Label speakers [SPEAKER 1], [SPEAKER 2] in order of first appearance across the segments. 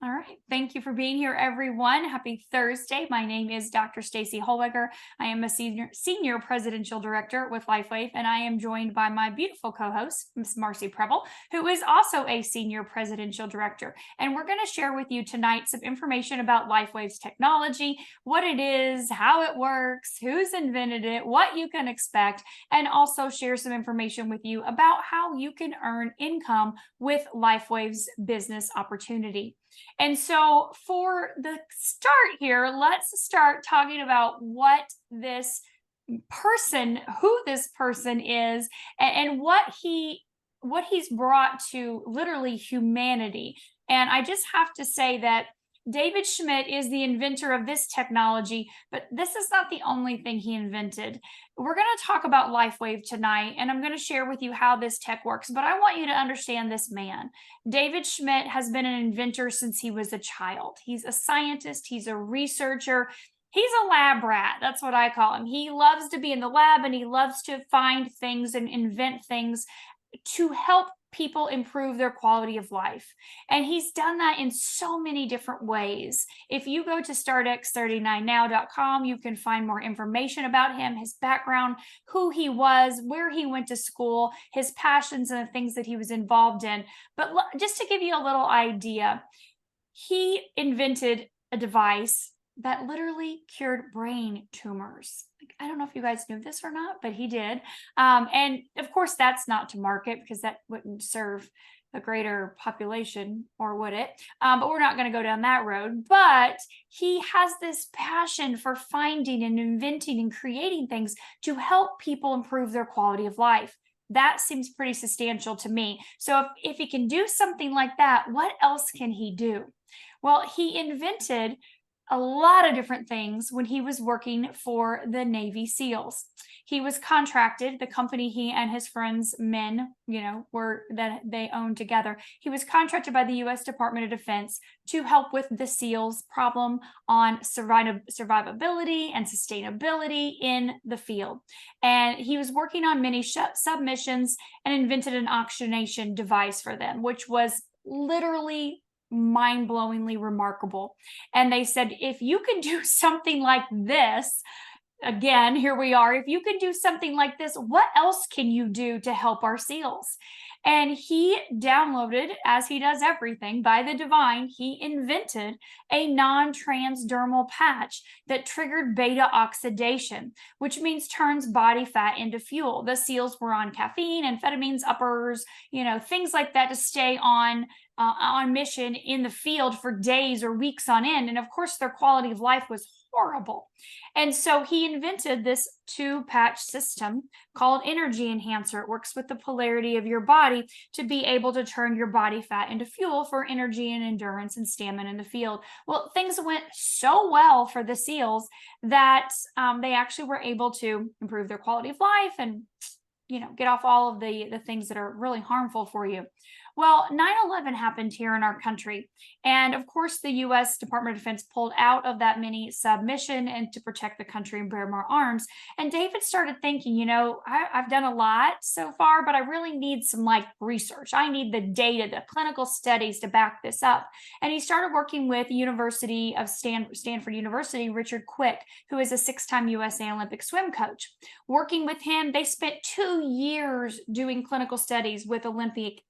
[SPEAKER 1] All right. Thank you for being here, everyone. Happy Thursday. My name is Dr. Staci Holweger. I am a senior presidential director with LifeWave, and I am joined by my beautiful co-host, Ms. Marci Preble, who is also a senior presidential director. And we're going to share with you tonight some information about LifeWave's technology, what it is, how it works, who's invented it, what you can expect, and also share some information with you about how you can earn income with LifeWave's business opportunity. And so, for the start here, let's start talking about who this person is, and what he's brought to literally humanity. And I just have to say that David Schmidt is the inventor of this technology, but this is not the only thing he invented. We're going to talk about LifeWave tonight, and I'm going to share with you how this tech works, but I want you to understand this man. David Schmidt has been an inventor since he was a child. He's a scientist, he's a researcher, he's a lab rat. That's what I call him. He loves to be in the lab and he loves to find things and invent things to help people improve their quality of life. And he's done that in so many different ways. If you go to startx39now.com, you can find more information about him, his background, who he was, where he went to school, his passions, and the things that he was involved in. But just to give you a little idea, he invented a device that literally cured brain tumors. I don't know if you guys knew this or not, but he did. And of course, that's not to market because that wouldn't serve a greater population, or would it? But we're not going to go down that road. But he has this passion for finding and inventing and creating things to help people improve their quality of life. That seems pretty substantial to me. So if he can do something like that, what else can he do? Well, he invented a lot of different things when he was working for the Navy SEALs. He was contracted, the company he and his friends, men, were that they owned together. He was contracted by the U.S. Department of Defense to help with the SEALs problem on survivability and sustainability in the field. And he was working on many submissions and invented an oxygenation device for them, which was literally mind-blowingly remarkable. And they said, if you can do something like this, again, here we are, if you can do something like this, what else can you do to help our SEALs? And he downloaded, as he does everything by the divine, he invented a non-transdermal patch that triggered beta oxidation, which means turns body fat into fuel. The SEALs were on caffeine, amphetamines, uppers, things like that to stay on mission in the field for days or weeks on end. And of course, their quality of life was horrible. And so he invented this two-patch system called Energy Enhancer. It works with the polarity of your body to be able to turn your body fat into fuel for energy and endurance and stamina in the field. Well, things went so well for the SEALs that they actually were able to improve their quality of life and get off all of the things that are really harmful for you. Well, 9/11 happened here in our country. And of course, the U.S. Department of Defense pulled out of that mini submission and to protect the country and bear more arms. And David started thinking, I've done a lot so far, but I really need some research. I need the data, the clinical studies to back this up. And he started working with University of Stanford University, Richard Quick, who is a 6-time USA Olympic swim coach. Working with him, they spent 2 years doing clinical studies with Olympic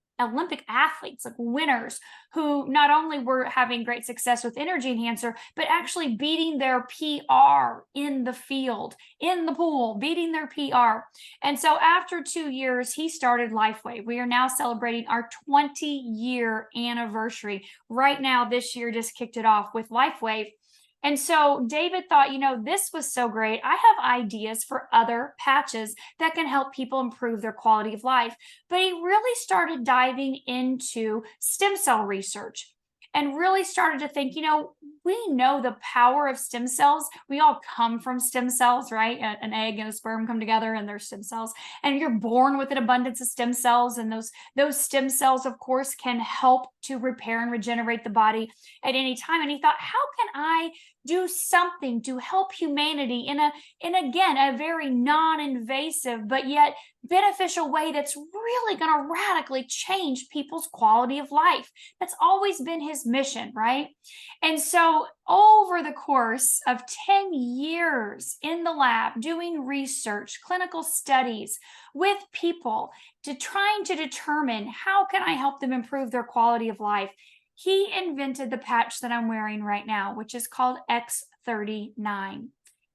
[SPEAKER 1] athletes, like winners, who not only were having great success with Energy Enhancer, but actually beating their PR in the field, in the pool, beating their PR. And so after 2 years, he started LifeWave. We are now celebrating our 20-year anniversary. Right now, this year just kicked it off with LifeWave. And so David thought, this was so great. I have ideas for other patches that can help people improve their quality of life. But he really started diving into stem cell research and really started to think, we know the power of stem cells. We all come from stem cells, right? An egg and a sperm come together and they're stem cells. And you're born with an abundance of stem cells. And those stem cells, of course, can help to repair and regenerate the body at any time. And he thought, how can I do something to help humanity in again, a very non-invasive, but yet beneficial way that's really going to radically change people's quality of life? That's always been his mission, right? And so over the course of 10 years in the lab, doing research, clinical studies with people to trying to determine how can I help them improve their quality of life, he invented the patch that I'm wearing right now, which is called X39.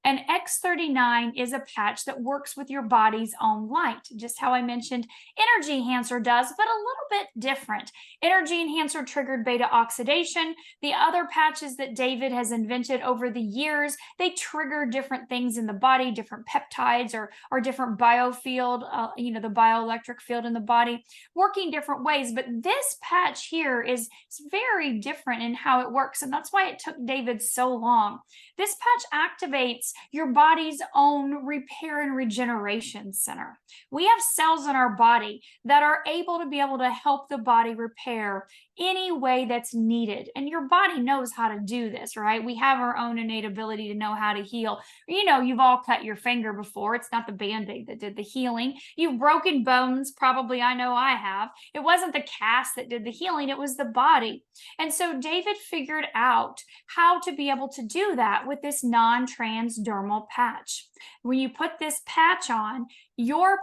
[SPEAKER 1] And X39 is a patch that works with your body's own light, just how I mentioned Energy Enhancer does, but a little bit different. Energy Enhancer triggered beta oxidation. The other patches that David has invented over the years, they trigger different things in the body, different peptides or different biofield, the bioelectric field in the body, working different ways. But this patch here is very different in how it works, and that's why it took David so long. This patch activates your body's own repair and regeneration center. We have cells in our body that are able to help the body repair any way that's needed. And your body knows how to do this, right? We have our own innate ability to know how to heal. You've all cut your finger before. It's not the Band-Aid that did the healing. You've broken bones, probably. I know I have. It wasn't the cast that did the healing, it was the body. And so David figured out how to be able to do that with this non-transdermal patch. When you put this patch on, your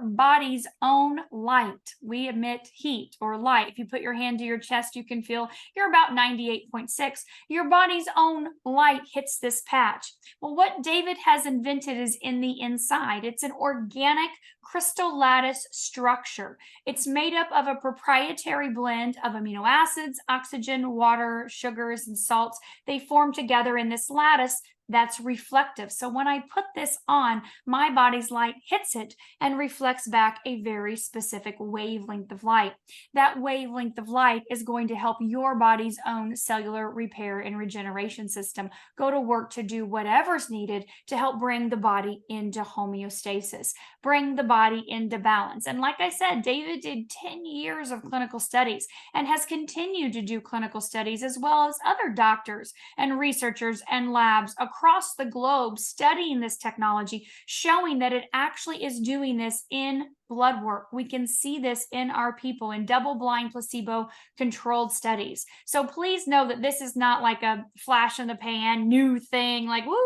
[SPEAKER 1] body's own light, we emit heat or light. If you put your hand to your chest, you can feel you're about 98.6. Your body's own light hits this patch. Well, what David has invented is in the inside. It's an organic crystal lattice structure. It's made up of a proprietary blend of amino acids, oxygen, water, sugars, and salts. They form together in this lattice that's reflective. So when I put this on, my body's light hits it and reflects back a very specific wavelength of light. That wavelength of light is going to help your body's own cellular repair and regeneration system go to work to do whatever's needed to help bring the body into homeostasis, bring the body into balance. And like I said, David did 10 years of clinical studies and has continued to do clinical studies, as well as other doctors and researchers and labs across the globe studying this technology, showing that it actually is doing this in blood work. We can see this in our people in double-blind placebo-controlled studies. So please know that this is not like a flash in the pan new thing, like, woo,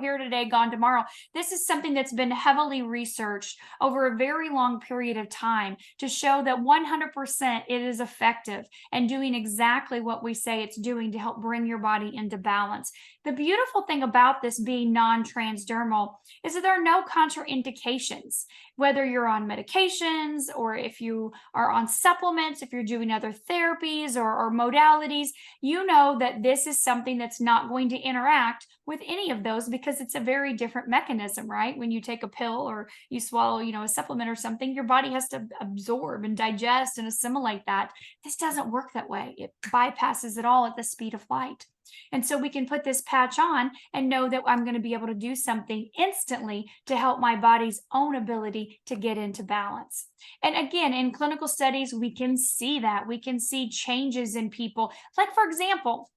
[SPEAKER 1] here today, gone tomorrow. This is something that's been heavily researched over a very long period of time to show that 100% it is effective and doing exactly what we say it's doing to help bring your body into balance. The beautiful thing about this being non-transdermal is that there are no contraindications, whether you're on medications or if you are on supplements, if you're doing other therapies or modalities. You know that this is something that's not going to interact with any of those because it's a very different mechanism, right? When you take a pill or you swallow, a supplement or something, your body has to absorb and digest and assimilate that. This doesn't work that way. It bypasses it all at the speed of light. And so we can put this patch on and know that I'm going to be able to do something instantly to help my body's own ability to get into balance. And again, in clinical studies, we can see that. We can see changes in people. Like, for example,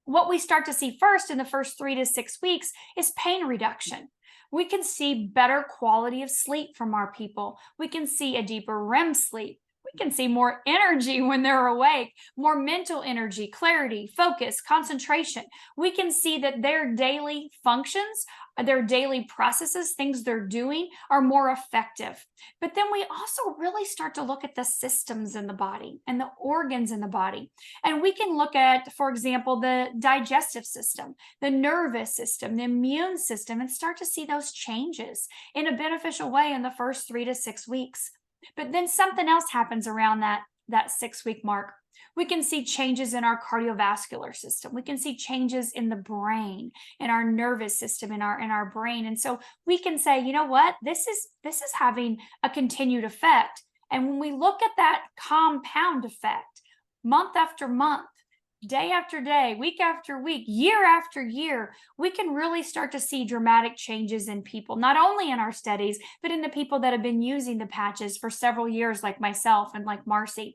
[SPEAKER 1] what we start to see first in the first 3 to 6 weeks is pain reduction. We can see better quality of sleep from our people. We can see a deeper REM sleep. We can see more energy when they're awake, more mental energy, clarity, focus, concentration. We can see that their daily functions, their daily processes, things they're doing are more effective. But then we also really start to look at the systems in the body and the organs in the body. And we can look at, for example, the digestive system, the nervous system, the immune system, and start to see those changes in a beneficial way in the first 3 to 6 weeks. But then something else happens around that 6-week mark. We can see changes in our cardiovascular system. We can see changes in the brain, in our nervous system, in our brain. And so we can say, you know what, this is having a continued effect. And when we look at that compound effect, month after month, day after day, week after week, year after year, we can really start to see dramatic changes in people, not only in our studies, but in the people that have been using the patches for several years, like myself and like Marci.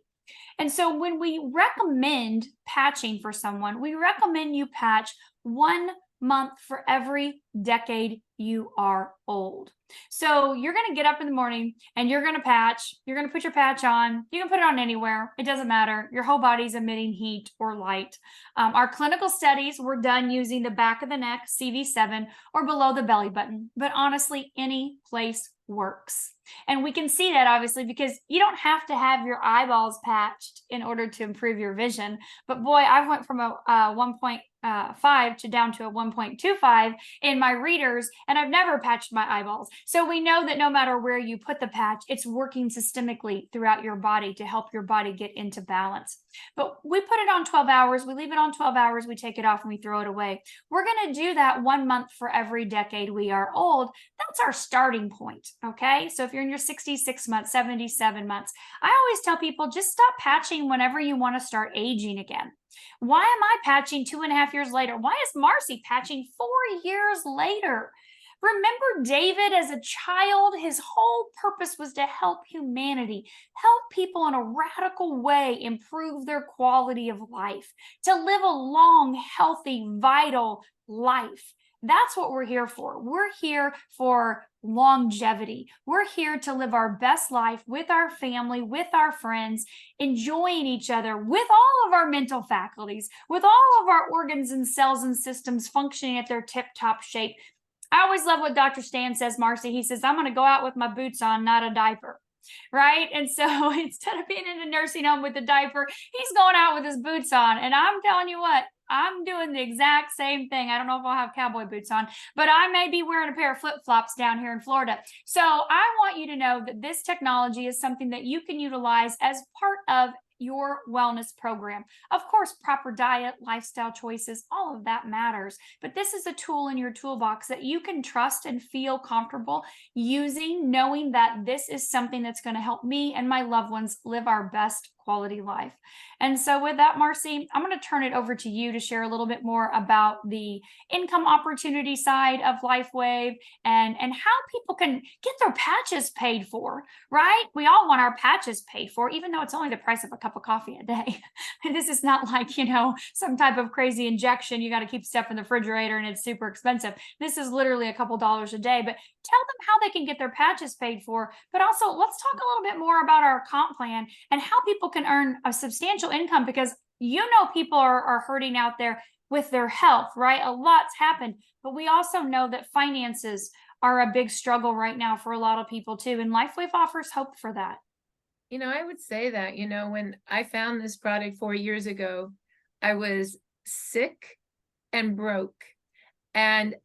[SPEAKER 1] And so when we recommend patching for someone, we recommend you patch 1 month for every decade you are old. So you're going to get up in the morning and you're going to patch. You're going to put your patch on. You can put it on anywhere. It doesn't matter. Your whole body's emitting heat or light. Our clinical studies were done using the back of the neck, CV7, or below the belly button. But honestly, any place works. And we can see that obviously because you don't have to have your eyeballs patched in order to improve your vision. But boy, I went from a 1.5 to down to a 1.25 in my readers, and I've never patched my eyeballs. So we know that no matter where you put the patch, it's working systemically throughout your body to help your body get into balance. But we put it on 12 hours, we leave it on 12 hours, we take it off and we throw it away. We're going to do that 1 month for every decade we are old. That's our starting point. Okay. So if you're in your 66 months, 77 months, I always tell people just stop patching whenever you want to start aging again. Why am I patching 2.5 years later? Why is Marci patching 4 years later? Remember David as a child? His whole purpose was to help humanity, help people in a radical way improve their quality of life, to live a long, healthy, vital life. That's what we're here for. We're here for longevity. We're here to live our best life with our family, with our friends, enjoying each other, with all of our mental faculties, with all of our organs and cells and systems functioning at their tip-top shape. I always love what Dr. Stan says, Marci. He says, I'm going to go out with my boots on, not a diaper. Right. And so instead of being in a nursing home with a diaper, he's going out with his boots on. And I'm telling you what, I'm doing the exact same thing. I don't know if I'll have cowboy boots on, but I may be wearing a pair of flip-flops down here in Florida. So I want you to know that this technology is something that you can utilize as part of your wellness program. Of course, proper diet, lifestyle choices, all of that matters. But this is a tool in your toolbox that you can trust and feel comfortable using, knowing that this is something that's going to help me and my loved ones live our best quality life. And so with that, Marci, I'm going to turn it over to you to share a little bit more about the income opportunity side of LifeWave and how people can get their patches paid for, right? We all want our patches paid for, even though it's only the price of a cup of coffee a day. And this is not like, some type of crazy injection. You got to keep stuff in the refrigerator and it's super expensive. This is literally a couple dollars a day, but tell them how they can get their patches paid for. But also let's talk a little bit more about our comp plan and how people can earn a substantial income, because people are hurting out there with their health, right? A lot's happened, but we also know that finances are a big struggle right now for a lot of people too. And LifeWave offers hope for that.
[SPEAKER 2] I would say that, when I found this product 4 years ago, I was sick and broke. And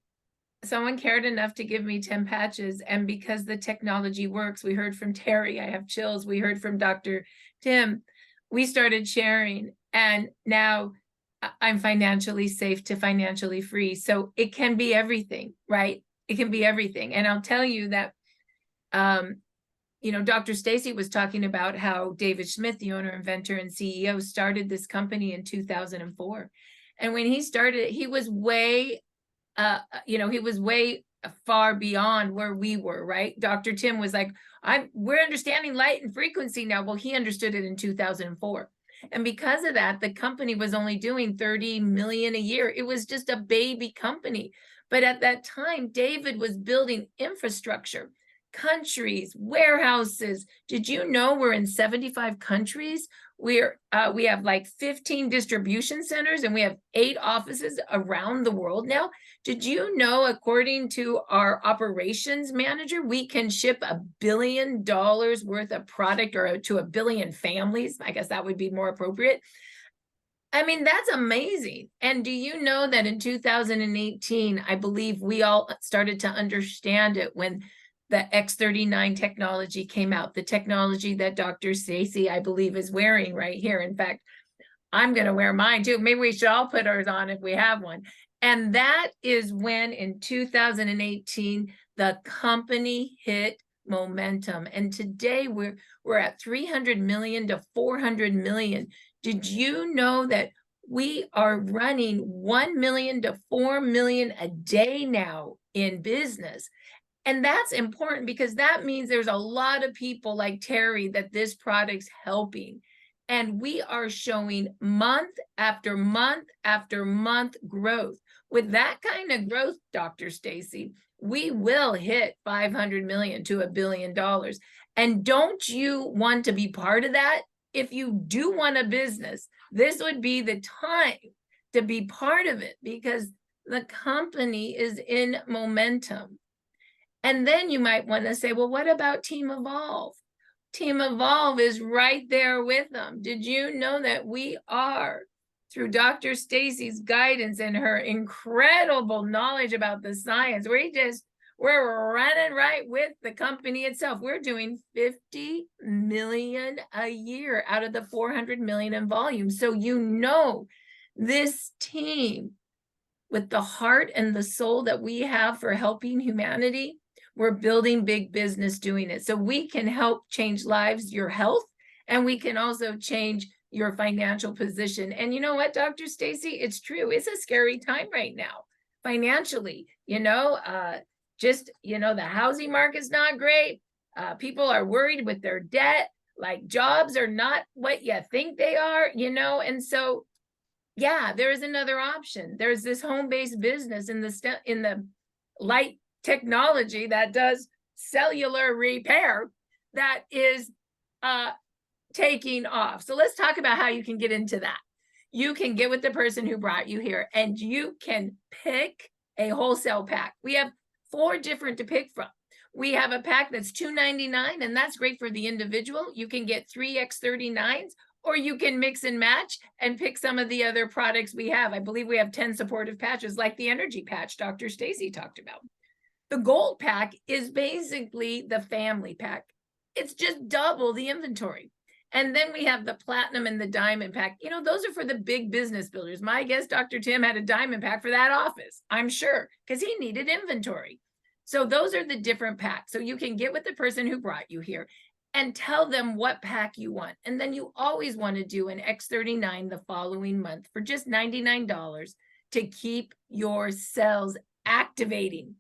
[SPEAKER 2] someone cared enough to give me 10 patches. And because the technology works, we heard from Terry, I have chills. We heard from Dr. Tim. We started sharing. And now I'm financially safe to financially free. So it can be everything, right? It can be everything. And I'll tell you that, Dr. Staci was talking about how David Schmidt, the owner, inventor, and CEO, started this company in 2004. And when he started, he was way far beyond where we were, right? Dr. Tim was like, we're understanding light and frequency now. Well, he understood it in 2004. And because of that, the company was only doing 30 million a year. It was just a baby company. But at that time, David was building infrastructure, countries, warehouses. Did you know we're in 75 countries? We have like 15 distribution centers and we have 8 offices around the world now. Did you know, according to our operations manager, we can ship $1 billion worth of product, or to 1 billion families? I guess that would be more appropriate. I mean, that's amazing. And do you know that in 2018, I believe we all started to understand it when the X39 technology came out, the technology that Dr. Staci, I believe, is wearing right here. In fact, I'm going to wear mine too. Maybe we should all put ours on if we have one. And that is when in 2018, the company hit momentum. And today we're at 300 million to 400 million. Did you know that We are running 1 million to 4 million a day now in business. And that's important because that means there's a lot of people like Terry that this product's helping. And we are showing month after month after month growth. With that kind of growth, Dr. Staci, we will hit 500 million to $1 billion. And don't you want to be part of that? If you do want a business, this would be the time to be part of it because the company is in momentum. And then you might want to say, well, what about Team Evolve? Team Evolve is right there with them. Did you know that we are, through Dr. Staci's guidance and her incredible knowledge about the science, we're running right with the company itself. We're doing 50 million a year out of the 400 million in volume. So you know this team, with the heart and the soul that we have for helping humanity, we're building big business doing it. So we can help change lives, your health, and we can also change your financial position. And you know what, Dr. Staci, it's true. It's a scary time right now, financially, the housing market's not great. People are worried with their debt, like jobs are not what you think they are, and so, yeah, there is another option. There's this home-based business in the light technology that does cellular repair that is taking off. So let's talk about how you can get into that. You can get with the person who brought you here and you can pick a wholesale pack. We have 4 different to pick from. We have a pack that's $2.99, and that's great for the individual. You can get 3 X39s, or you can mix and match and pick some of the other products we have. I believe we have 10 supportive patches, like the energy patch Dr. Staci talked about. The gold pack is basically the family pack. It's just double the inventory. And then we have the platinum and the diamond pack. Those are for the big business builders. My guess, Dr. Tim had a diamond pack for that office, I'm sure, because he needed inventory. So those are the different packs. So you can get with the person who brought you here and tell them what pack you want. And then you always want to do an X39 the following month for just $99 to keep your cells activating.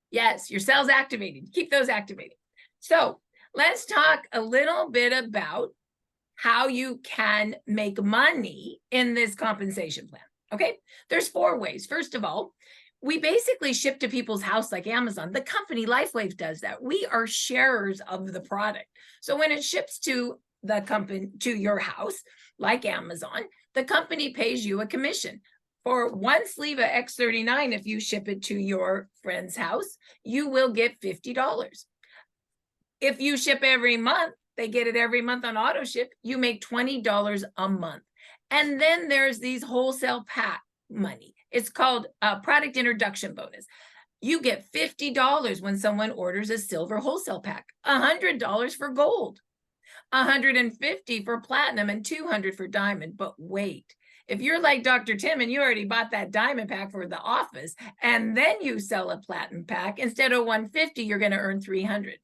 [SPEAKER 2] Yes, your cells activated. Keep those activated. So let's talk a little bit about how you can make money in this compensation plan. Okay, there's 4 ways. First of all, we basically ship to people's house like Amazon. The company LifeWave does that. We are sharers of the product. So when it ships to the company, to your house, like Amazon, the company pays you a commission. For 1 sleeve of X39, if you ship it to your friend's house, you will get $50. If you ship every month, they get it every month on auto ship, you make $20 a month. And then there's these wholesale pack money. It's called a product introduction bonus. You get $50 when someone orders a silver wholesale pack, $100 for gold, $150 for platinum, and $200 for diamond. But wait, if you're like Dr. Tim and you already bought that diamond pack for the office, and then you sell a platinum pack, instead of $150, you're going to earn $300.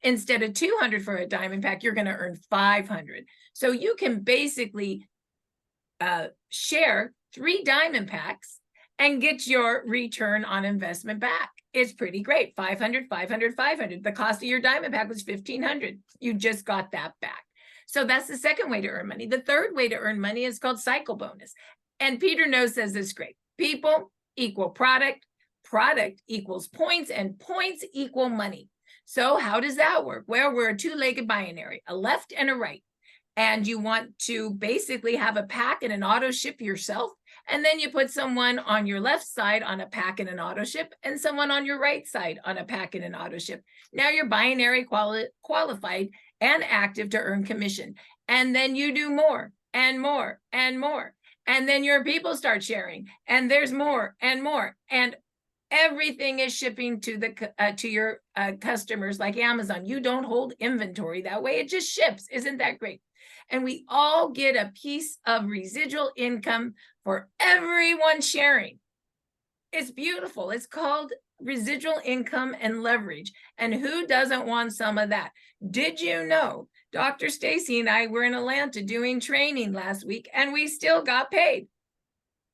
[SPEAKER 2] Instead of $200 for a diamond pack, you're going to earn $500. So you can basically share 3 diamond packs and get your return on investment back. It's pretty great. 500, 500, 500. The cost of your diamond pack was $1,500. You just got that back. So that's the second way to earn money. The third way to earn money is called cycle bonus. And Peter Knows says this great. People equal product, product equals points, and points equal money. So how does that work? Well, we're a 2-legged binary, a left and a right. And you want to basically have a pack and an auto ship yourself. And then you put someone on your left side on a pack and an auto ship, and someone on your right side on a pack and an auto ship. Now you're binary qualified and active to earn commission. And then you do more and more and more. And then your people start sharing, and there's more and more. And everything is shipping to your customers like Amazon. You don't hold inventory that way. It just ships. Isn't that great? And we all get a piece of residual income for everyone sharing. It's beautiful. It's called residual income and leverage. And who doesn't want some of that? Did you know Dr. Staci and I were in Atlanta doing training last week, and we still got paid.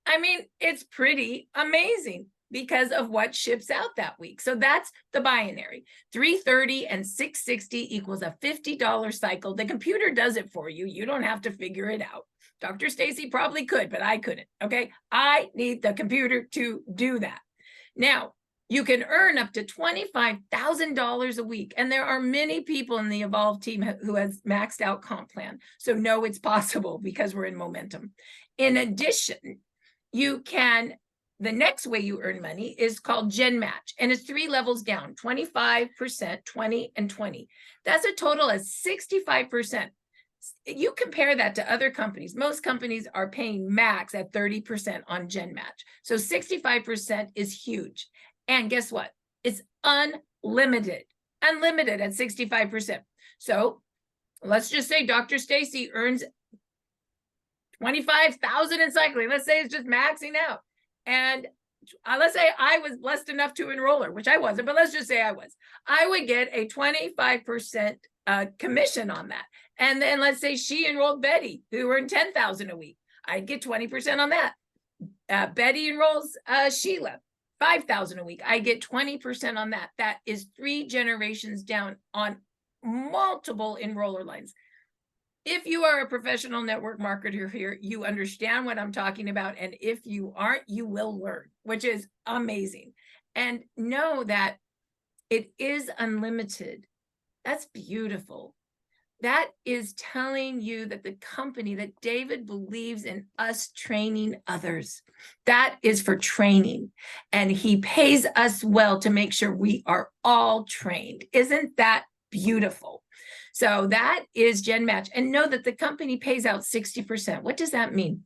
[SPEAKER 2] I mean, it's pretty amazing because of what ships out that week. So that's the binary. 330 and 660 equals a $50 cycle. The computer does it for you. You don't have to figure it out. Dr. Staci probably could, but I couldn't. Okay. I need the computer to do that. Now, you can earn up to $25,000 a week. And there are many people in the Evolve team who has maxed out comp plan. So no, it's possible because we're in momentum. In addition, you can, the next way you earn money is called Gen Match, and it's 3 levels down, 25%, 20, and 20. That's a total of 65%. You compare that to other companies. Most companies are paying max at 30% on Gen Match. So 65% is huge. And guess what? It's unlimited at 65%. So let's just say Dr. Staci earns 25,000 in cycling. Let's say it's just maxing out. And let's say I was blessed enough to enroll her, which I wasn't, but let's just say I was. I would get a 25% commission on that. And then let's say she enrolled Betty, who earned 10,000 a week. I'd get 20% on that. Betty enrolls Sheila, 5,000 a week. I get 20% on that. That is 3 generations down on multiple enroller lines. If you are a professional network marketer here, you understand what I'm talking about. And if you aren't, you will learn, which is amazing. And know that it is unlimited. That's beautiful. That is telling you that the company, that David believes in us training others. That is for training. And he pays us well to make sure we are all trained. Isn't that beautiful? So that is Gen Match. And know that the company pays out 60%. What does that mean?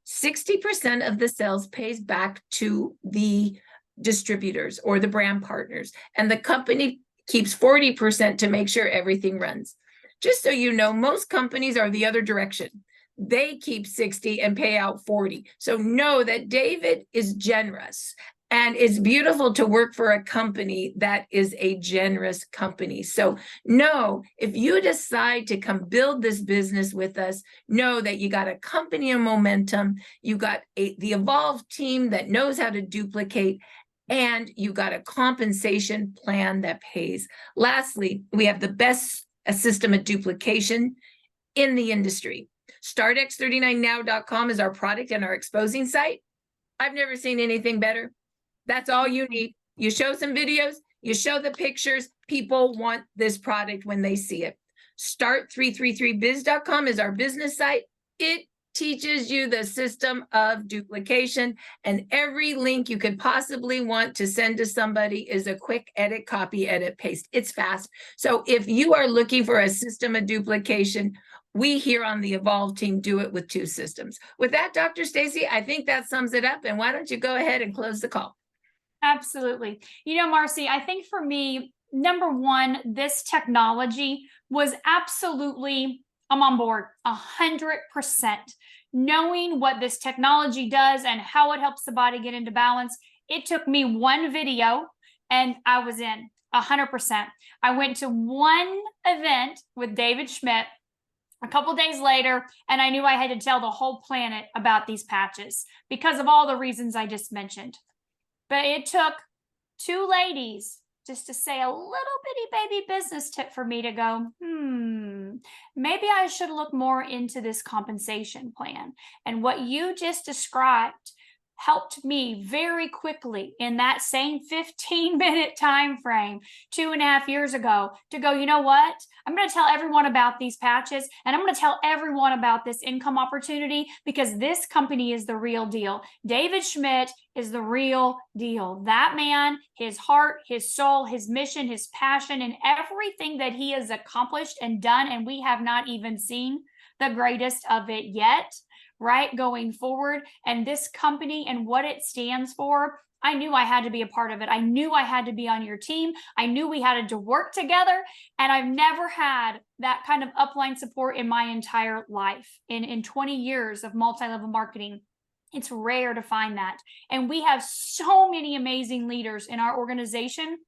[SPEAKER 2] 60% of the sales pays back to the distributors or the brand partners. And the company keeps 40% to make sure everything runs. Just so you know, most companies are the other direction. They keep 60 and pay out 40. So know that David is generous. And it's beautiful to work for a company that is a generous company. So know, if you decide to come build this business with us, know that you got a company of momentum, you got the Evolve team that knows how to duplicate, and you got a compensation plan that pays. Lastly, we have the best system of duplication in the industry. StartX39now.com is our product and our exposing site. I've never seen anything better. That's all you need. You show some videos, you show the pictures. People want this product when they see it. Start333biz.com is our business site. It teaches you the system of duplication, and every link you could possibly want to send to somebody is a quick edit, copy, edit, paste. It's fast. So if you are looking for a system of duplication, we here on the Evolve team do it with 2 systems. With that, Dr. Staci, I think that sums it up. And why don't you go ahead and close the call?
[SPEAKER 1] Absolutely. You know, Marci, I think for me, number one, this technology was absolutely, I'm on board 100%. Knowing what this technology does and how it helps the body get into balance, it took me one video and I was in 100%. I went to one event with David Schmidt a couple days later, and I knew I had to tell the whole planet about these patches because of all the reasons I just mentioned. But it took 2 ladies just to say a little bitty baby business tip for me to go, maybe I should look more into this compensation plan. And what you just described helped me very quickly in that same 15-minute time frame 2.5 years ago to go, you know what? I'm going to tell everyone about these patches, and I'm going to tell everyone about this income opportunity because this company is the real deal. David Schmidt is the real deal. That man, his heart, his soul, his mission, his passion, and everything that he has accomplished and done, and we have not even seen the greatest of it yet, right, going forward. And this company and what it stands for, I knew I had to be a part of it. I knew I had to be on your team. I knew we had to work together. And I've never had that kind of upline support in my entire life. In 20 years of multi-level marketing, it's rare to find that. And we have so many amazing leaders in our organization.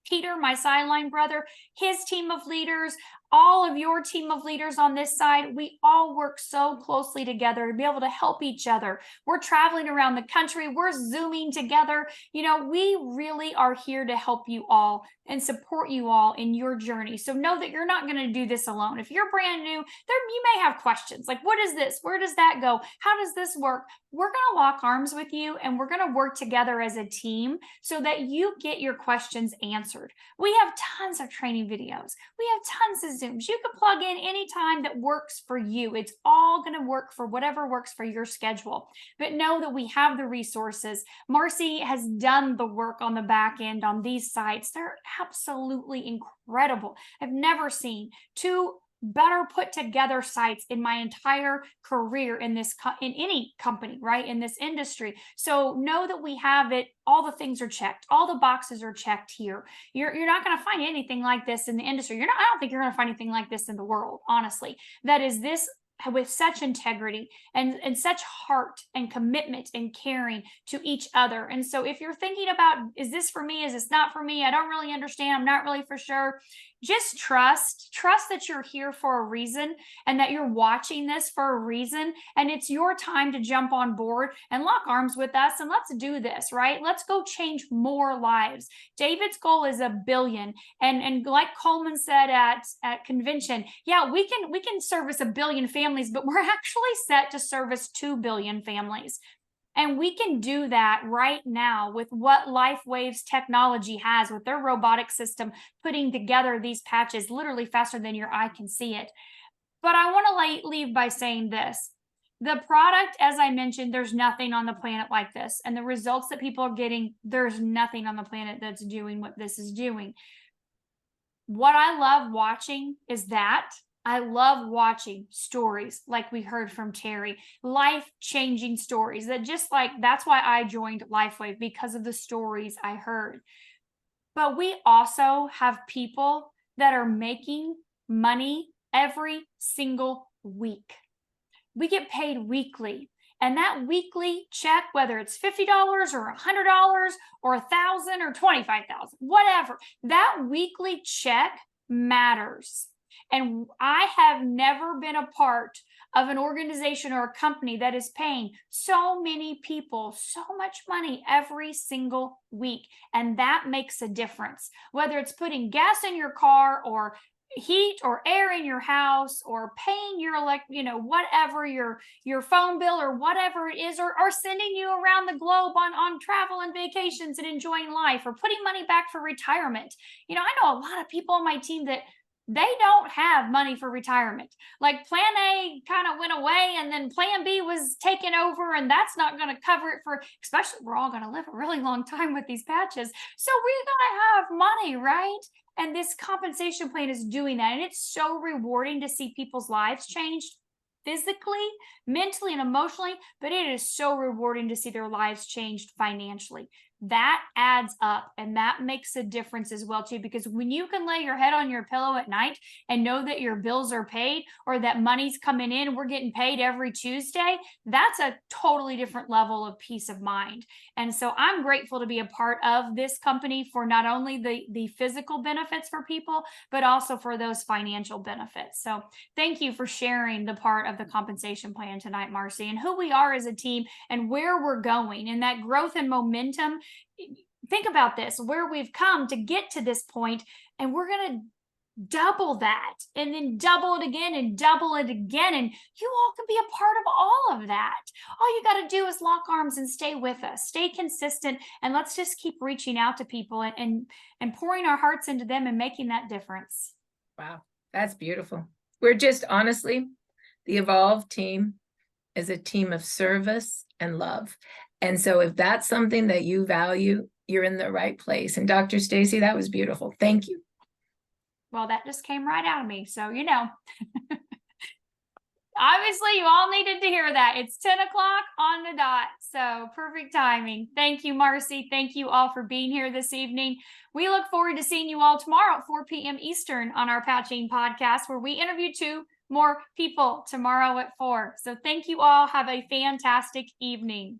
[SPEAKER 1] Peter, my sideline brother, his team of leaders, all of your team of leaders on this side, we all work so closely together to be able to help each other. We're traveling around the country, we're Zooming together. We really are here to help you all and support you all in your journey. So know that you're not going to do this alone. If you're brand new, you may have questions like, what is this? Where does that go? How does this work? We're going to lock arms with you and we're going to work together as a team so that you get your questions answered. We have tons of training videos. We have tons of Zooms. You can plug in anytime that works for you. It's all going to work for whatever works for your schedule. But know that we have the resources. Marci has done the work on the back end on these sites. They're absolutely incredible. I've never seen two better put together sites in my entire career in any company, right? In this industry. So know that we have it. All the things are checked. All the boxes are checked here. You're not going to find anything like this in the industry. I don't think you're going to find anything like this in the world, honestly. That is this with such integrity and such heart and commitment and caring to each other. And so if you're thinking about, is this for me? Is this not for me? I don't really understand. I'm not really for sure. Just trust that you're here for a reason and that you're watching this for a reason. And it's your time to jump on board and lock arms with us. And let's do this, right? Let's go change more lives. David's goal is 1 billion. And like Coleman said at convention, yeah, we can service 1 billion families, but we're actually set to service 2 billion families. And we can do that right now with what LifeWave's technology has with their robotic system, putting together these patches literally faster than your eye can see it. But I want to leave by saying this. The product, as I mentioned, there's nothing on the planet like this. And the results that people are getting, there's nothing on the planet that's doing what this is doing. What I love watching is that I love watching stories like we heard from Terry, life-changing stories that's why I joined LifeWave, because of the stories I heard. But we also have people that are making money every single week. We get paid weekly. And that weekly check, whether it's $50 or $100 or $1,000 or $25,000, whatever, that weekly check matters. And I have never been a part of an organization or a company that is paying so many people so much money every single week. And that makes a difference, whether it's putting gas in your car or heat or air in your house or paying your whatever your phone bill or whatever it is, or sending you around the globe on travel and vacations and enjoying life, or putting money back for retirement. I know a lot of people on my team that they don't have money for retirement. Like plan A kind of went away and then plan B was taken over, and that's not going to cover it especially we're all going to live a really long time with these patches. So we're going to have money, right? And this compensation plan is doing that. And it's so rewarding to see people's lives changed physically, mentally, and emotionally, but it is so rewarding to see their lives changed financially. That adds up, and that makes a difference as well too, because when you can lay your head on your pillow at night and know that your bills are paid, or that money's coming in, we're getting paid every Tuesday, that's a totally different level of peace of mind. And so I'm grateful to be a part of this company for not only the physical benefits for people, but also for those financial benefits. So thank you for sharing the part of the compensation plan tonight, Marci, and who we are as a team and where we're going, and that growth and momentum. Think about this, where we've come to get to this point, and we're going to double that and then double it again and double it again. And you all can be a part of all of that. All you got to do is lock arms and stay with us, stay consistent, and let's just keep reaching out to people and pouring our hearts into them and making that difference.
[SPEAKER 2] Wow, that's beautiful. We're just honestly, the Evolve team is a team of service and love. And so if that's something that you value, you're in the right place. And Dr. Staci, that was beautiful. Thank you.
[SPEAKER 1] Well, that just came right out of me. So, obviously you all needed to hear that. It's 10 o'clock on the dot. So perfect timing. Thank you, Marci. Thank you all for being here this evening. We look forward to seeing you all tomorrow at 4 p.m. Eastern on our Patching podcast, where we interview 2 more people tomorrow at 4. So thank you all. Have a fantastic evening.